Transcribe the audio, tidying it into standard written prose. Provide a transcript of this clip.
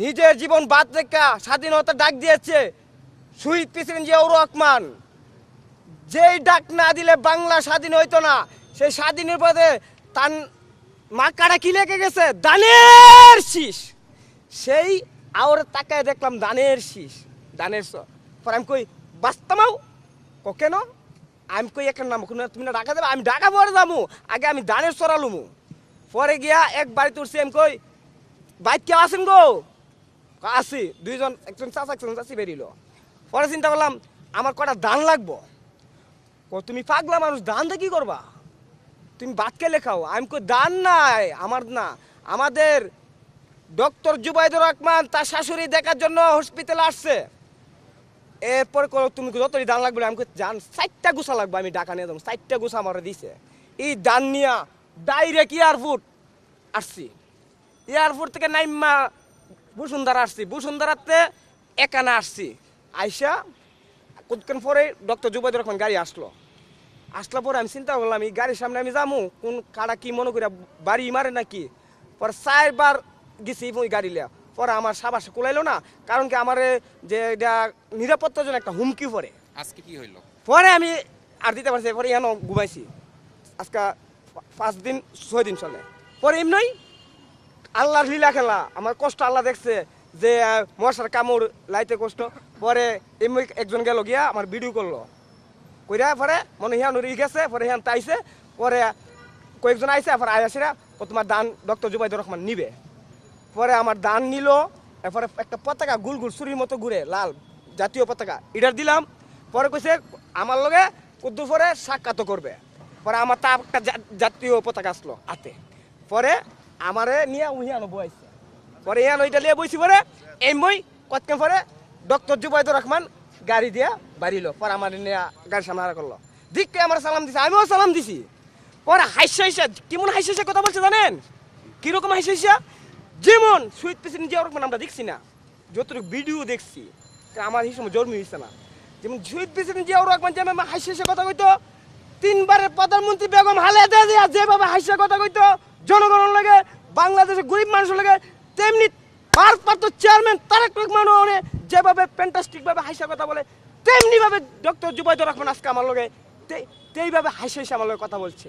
নিজের জীবন বাদ রেখা স্বাধীনতা ডাক দিয়েছে শহীদ প্রেসিডেন্ট জিয়াউর রহমান। যেই ডাক না দিলে বাংলা স্বাধীন হইতো না। সেই স্বাধীনের পথে তার মাকাটা কি লেগে গেছে? দানের শীষ। সেই আওর তাকায় দেখলাম দানের শীষ, দানের পর আমি কই বাস্তমাও কেন? আমি কই একটা নাম তুমি না ঢাকা যাবে, আমি ঢাকা পরে যাবো, আগে আমি দানের সরালুমু। পরে গিয়া এক বাড়িতে উঠছি, আমি কই বাইক কেউ আসেন গো? আসি, দুইজন, একজন চাচা একজন চাচি বেরিল। পরে চিন্তা করলাম আমার কটা দান লাগবো। তুমি পাগলা মানুষ, দান দিয়ে কি করবা? তুমি বাদকে লেখাও। আমি কই দান নাই আমার না, আমাদের ডক্টর জুবাইদুর রহমান তার শাশুড়ি দেখার জন্য হসপিটালে আসছে। এরপরে তুমি যতই দান লাগবে, আমি জান 4টা গুছা লাগবে, আমি ঢাকা নিয়ে যাবো। 4টা গুছা আমার দিছে। এই দান নিয়া ডাইরেক্ট এয়ারপোর্ট আসছি। এয়ারপোর্ট থেকে নাইমা বসুন্ধরা আসছি, বসুন্ধরাতে একানা আসছি। আইসা কতক্ষণ পরে ডক্টর জুবাইদুর রহমান গাড়ি আসলো পরে আমি চিন্তা করলাম এই গাড়ির সামনে আমি যাবো, কোন কারা কি মনে করি বাড়ি মারে নাকি। পরে 4বার গেছি ওই গাড়ি লিয়া। পরে আমার সাবাসে কুলাইলো না, কারণ কি আমার যে এটা নিরাপত্তার জন্য একটা হুমকি পরে। আজকে কি হইলো? পরে আমি আর দিতে পারছি, পরে এখানে ঘুমাইছি আজকে 5 দিন 6 দিন চলে। পরে এমনি আল্লাহর লীলা খেলা, আমার কষ্ট আল্লাহ দেখছে যে মশার কামড় লাইতে কষ্ট। পরে এমনি একজন গেল গিয়া আমার ভিডিও করলো, কইরা পরে মনে হিয়ান গেছে। পরে হিয়ান তাইছে, পরে কয়েকজন আইসে, পরে আয়াসিরা তোমার দান ডক্টর জুবাইদুর রহমান নিবে। পরে আমার দান নিল। এরপরে একটা পতাকা গুল গুল চুরির মতো ঘুরে, লাল জাতীয় পতাকা, এটার দিলাম। পরে কইছে আমার লগে কুদ্দুর পরে সাক্ষাৎ করবে। পরে আমার তা একটা জাতীয় পতাকা আসলো হাতে। পরে আমারে নিয়ে উহিয়ানো বইছে। পরে ইয়ান ওইটা নিয়ে বইছি। পরে এই মই কতক্ষণ পরে ডক্টর জুবাইদুর রহমান গাড়ি দিয়া বাড়িলো। পরে আমার নিয়ে গাড়ির সামনে হারা করলো, দিককে আমার সালাম দিছে, আমিও সালাম দিছি। পরে হাইসা কেমন হাইসা কথা বলছে জানেন? কিরকম হাইসা? যেমন শহীদ প্রেসিডেন্ট জিয়াউর রহমান আমরা দেখছি না, যতটুকু ভিডিও দেখছি, আমার এই সময় জন্ম হয়েছে না। যেমন শহীদ প্রেসিডেন্ট জিয়াউর রহমান যেমন হাইসা কথা কইতো, 3বারের প্রধানমন্ত্রী বেগম খালেদা জিয়া যেভাবে হাইসা কথা কইতো জনগণের লাগে, বাংলাদেশের গরিব মানুষের লাগে, তেমনি ভারপ্রাপ্ত চেয়ারম্যান তারেক রহমানও যেভাবে ফ্যান্টাস্টিক ভাবে হাইসা কথা বলে, তেমনি ভাবে ডক্টর জুবাইদুর রহমান আজকে আমার লগে এইভাবে হাইসা আমার লগে কথা বলছে।